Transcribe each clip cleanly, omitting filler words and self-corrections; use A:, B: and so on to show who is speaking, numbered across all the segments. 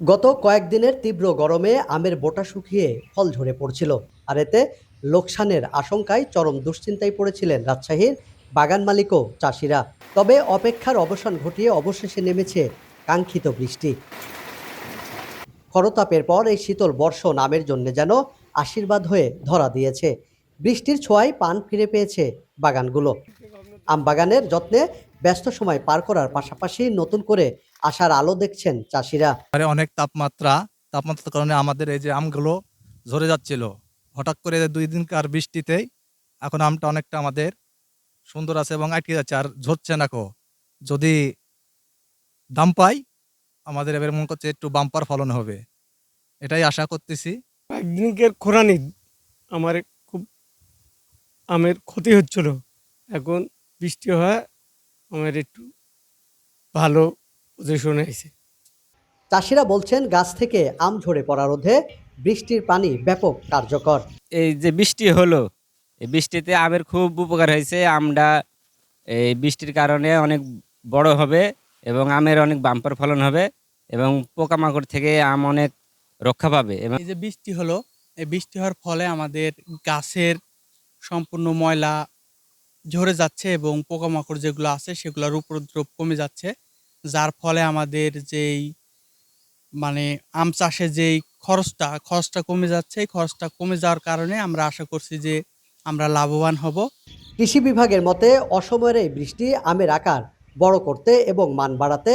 A: গত কয়েকদিনের তীব্র গরমে আমের বোটা শুকিয়ে ফল ঝরে পড়ছিল, আর এতে লোকসানের আশঙ্কায় চরম দুশ্চিন্তায় পড়েছিলেন রাজশাহীর বাগান মালিক ও চাষিরা। তবে অপেক্ষার অবসান ঘটিয়ে অবশেষে নেমেছে কাঙ্ক্ষিত বৃষ্টি। খরতাপের পর এই শীতল বর্ষণ আমের জন্য যেন আশীর্বাদ হয়ে ধরা দিয়েছে। বৃষ্টির ছোঁয়ায় পান ফিরে পেয়েছে বাগানগুলো। আম বাগানের যত্নে ব্যস্ত সময় পার করার পাশাপাশি নতুন করে আশার আলো দেখছেন চাষিরা।
B: অনেক তাপমাত্রার কারণে আমাদের এই যে আমগুলো ঝরে যাচ্ছিল, হঠাৎ করে 2 দিনকার বৃষ্টিতেই এখন আমটা অনেকটা আমাদের সুন্দর আছে এবং আটকে যাচ্ছে, আর ঝরছে না। যদি দাম পাই আমাদের এবার মনে করছে একটু বাম্পার ফলন হবে, এটাই আশা করতেছি।
C: একদিনকার খরানি আমার খুব আমের ক্ষতি হচ্ছিল, এখন বৃষ্টি হয় আমার একটু ভালো পজিশনে আছে।
A: চাষিরা বলছেন গাছ থেকে আম ঝরে পড়া রোধে বৃষ্টির পানি ব্যাপক কার্যকর।
D: এই যে বৃষ্টি হলো, এই বৃষ্টিতে আমের খুব উপকার হয়েছে। আমটা এই বৃষ্টির কারণে অনেক বড় হবে এবং আমের অনেক বাম্পার ফলন হবে এবং পোকামাকড় থেকে আম অনেক রক্ষা পাবে। এবং
E: এই যে বৃষ্টি হলো, এই বৃষ্টি হওয়ার ফলে আমাদের গাছের সম্পূর্ণ ময়লা ঝরে যাচ্ছে এবং পোকামাকড় যেগুলো আছে সেগুলোর উপদ্রব কমে যাচ্ছে, যার ফলে আমাদের যেই আম চাষে যেই খরচটা কমে যাচ্ছে। এই খরচটা কমে যাওয়ার কারণে আমরা আশা করছি যে আমরা লাভবান হব।
A: কৃষি বিভাগের মতে অসময়ের এই বৃষ্টি আমের আকার বড় করতে এবং মান বাড়াতে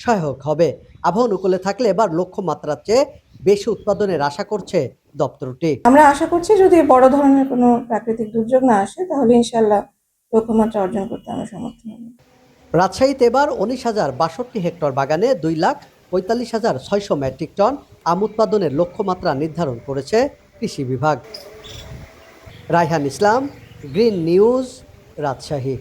A: সহায়ক হবে। আবহাওয়া অনুকূলে থাকলে এবার লক্ষ্যমাত্রার চেয়ে বেশি উৎপাদনের আশা করছে দপ্তরটি।
F: আমরা আশা করছি যদি বড় ধরনের কোনো প্রাকৃতিক দুর্যোগ না আসে তাহলে ইনশাআল্লাহ লক্ষ্যমাত্রা অর্জন করতে আমরা সমর্থ হব।
A: রাজশাহীতে এবার 19,062 হেক্টর বাগানে 2,45,600 মেট্রিক টন আম উৎপাদনের লক্ষ্যমাত্রা নির্ধারণ করেছে কৃষি বিভাগ। রায়হান ইসলাম, গ্রিন নিউজ, রাজশাহী।